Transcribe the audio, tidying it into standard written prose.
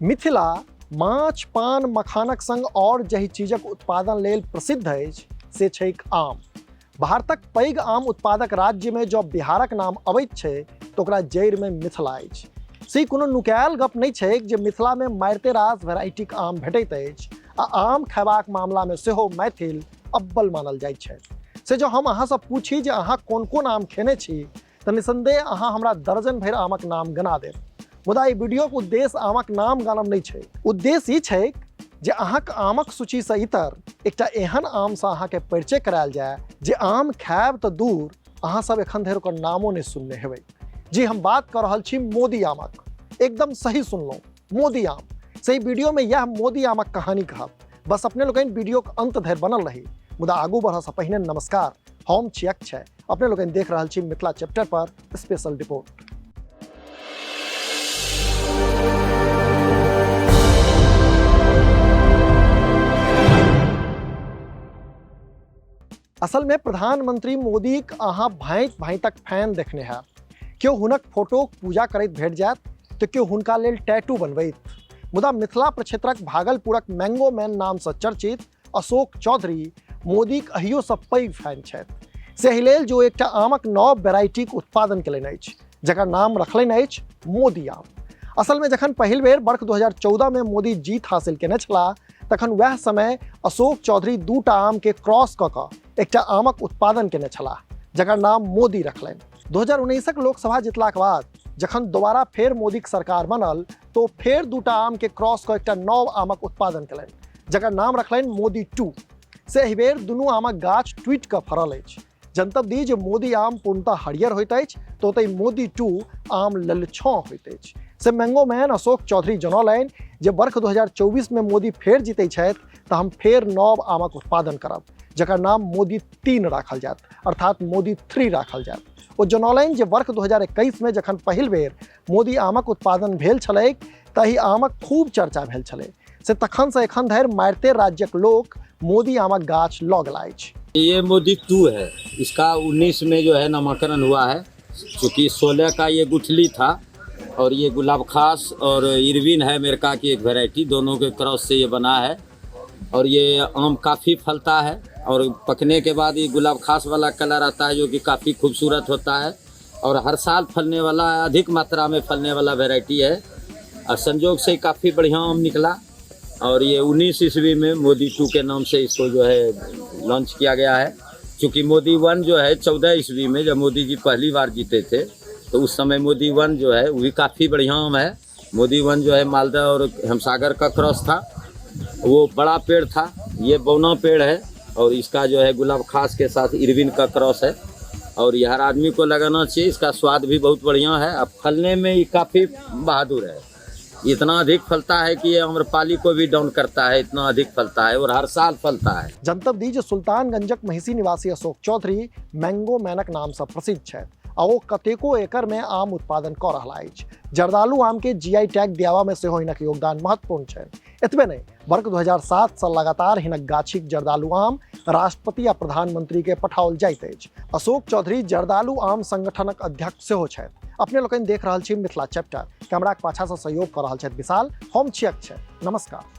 मिथिला माछ, पान, मखानक संग और जहि चीजक उत्पादन लेल प्रसिद्ध अछि से छैक आम। भारतक पैघ आम उत्पादक राज्य में जब बिहारक नाम अबैत छै तऽ ओकरा जड़ि में मिथिला अछि। से कोनो नुकायल गप नहि छैक जे मिथिला में मारिते रास वेराइटीक आम भेटैत अछि आ आम खयबाक मामला में सेहो मैथिल अव्वल मानल जाइत छै। से जो हम अहाँ सँ पूछी जे अहाँ कोन कोन आम खेने छी तऽ निसंदेह अहाँ हमरा दर्जन भरि आमक नाम गिना देब। मुदा ई वीडियोक उद्देश्य आमक नाम गानब नहि छै। उद्देश्य ई छैक जे अहाँक आमक सूची सँ इतर एकटा एहन आम सँ अहाँके परिचय करायल जाय जे आम खायब तऽ दूर, अहाँ सब एखन धरि ओकर नामो नहि सुनने हेबै। जी, हम बात कर रहल छी मोदी आमक। एकदम सही सुनलहुँ, मोदी आम। से वीडियो में यह मोदी आमक कहानी कहब। बस अपने लोगन वीडियो के अंत धरि बनल रही। मुदा आगू बढ़ऽ सँ पहिने नमस्कार, हम छी अक्षय। अपने लोगन देख रहल छी मिथिला चैप्टर पर स्पेशल रिपोर्ट। असल में प्रधानमंत्री मोदी अहाँ भाँति भाँतक फैन देखने हैं। क्यों हुनक फोटोक पूजा करैत भेट जायत तऽ क्यों हुनका लेल टैटू बनबैत। मुदा मिथिला प्रक्षेत्रक भागलपुरक मैंगो मैन नाम सँ चर्चित अशोक चौधरी मोदीक अहियो सँ पैघ फैन छथि। से एहि लेल जो एकटा आमक नव वेराइटीक उत्पादन केलनि अछि, जकर नाम रखलनि अछि मोदी आम। असल में जखन पहिल बेर वर्ष 2014 में मोदी जीत हासिल केने छलाह, तखन वह समय अशोक चौधरी दूटा आम के क्रॉस कऽ कऽ एकटा आमक उत्पादन केने छलाह, जकर नाम मोदी रखलनि। 2019क लोकसभा जितलाक बाद जखन दोबारा फेर मोदीक सरकार बनल तो फेर दूटा आम के क्रॉस कऽ एकटा नव आमक उत्पादन केलनि, जकर नाम रखलनि मोदी 2। से एहि बेर दुनू आमक गाछ टूटि कऽ फड़ल अछि। जनतब दी जे मोदी आम पूर्णतः हरियर होइत अछि तऽ ओतहि मोदी 2 आम ललछौं होइत अछि। से मैंगो मैन अशोक चौधरी जनौलनि जे वर्ष 2024 में मोदी फेर जीतै छथि तऽ हम फेर नव आमक उत्पादन करब, जकर नाम मोदी 3 राखल जायत, अर्थात मोदी 3 राखल जायत। ओ जनौलनि जे वर्ष 2021 में जखन पहिल बेर मोदी आमक उत्पादन भेल छलैक ताहि आमक खूब चर्चा भेल छलै। से तखन सँ एखन धरि मारिते राज्यक लोक मोदी आमक गाछ लऽ गेला अछि। ये मोदी 2 है। इसका 19 में जो है नामाकरण हुआ है, क्योंकि 16 का ये गुठली था और ये गुलाब खास और इरविन है अमेरिका की एक वैरायटी, दोनों के क्रॉस से ये बना है। और ये आम काफ़ी फलता है और पकने के बाद ये गुलाब खास वाला कलर आता है, जो कि काफ़ी खूबसूरत होता है और हर साल फलने वाला, अधिक मात्रा में फलने वाला वैरायटी है। और संजोग से काफ़ी बढ़िया आम निकला और ये 19 ईस्वी में मोदी 2 के नाम से इसको जो है लॉन्च किया गया है। क्योंकि मोदी 1 जो है 14 ईस्वी में जब मोदी जी पहली बार जीते थे तो उस समय मोदी 1 जो है वो भी काफ़ी बढ़िया आम है। मोदी 1 जो है मालदा और हिमसागर का क्रॉस था, वो बड़ा पेड़ था। ये बौना पेड़ है और इसका जो है गुलाब खास के साथ इरविन का क्रॉस है और ये हर आदमी को लगाना चाहिए। इसका स्वाद भी बहुत बढ़िया है। अब फलने में ये काफ़ी बहादुर है, इतना अधिक फलता है कि ये आम्रपाली को भी डाउन करता है, इतना अधिक फलता है और हर साल फलता है। जनतब दी जे सुल्तानगंजक महिषी निवासी अशोक चौधरी मैंगो मैनक नाम सँ प्रसिद्ध छथि आ ओ कतेको एकड़ में आम उत्पादन कऽ रहल अछि। जर्दालू आम के जीआई टैग दियाबा में सेहो हिनक योगदान महत्वपूर्ण छनि। एतबे नहि, वर्ष 2007 सँ लगातार हिनक गाछीक जर्दालू आम राष्ट्रपति आ प्रधानमंत्री के पठाओल जाइत अछि। अशोक चौधरी जर्दालू आम संगठनक अध्यक्ष सेहो छथि। अपने लोकनि देख रहल छी मिथिला चैप्टर। कैमराक पाछा सँ सहयोग कऽ रहल छथि विशाल। हम छी अक्षय। नमस्कार।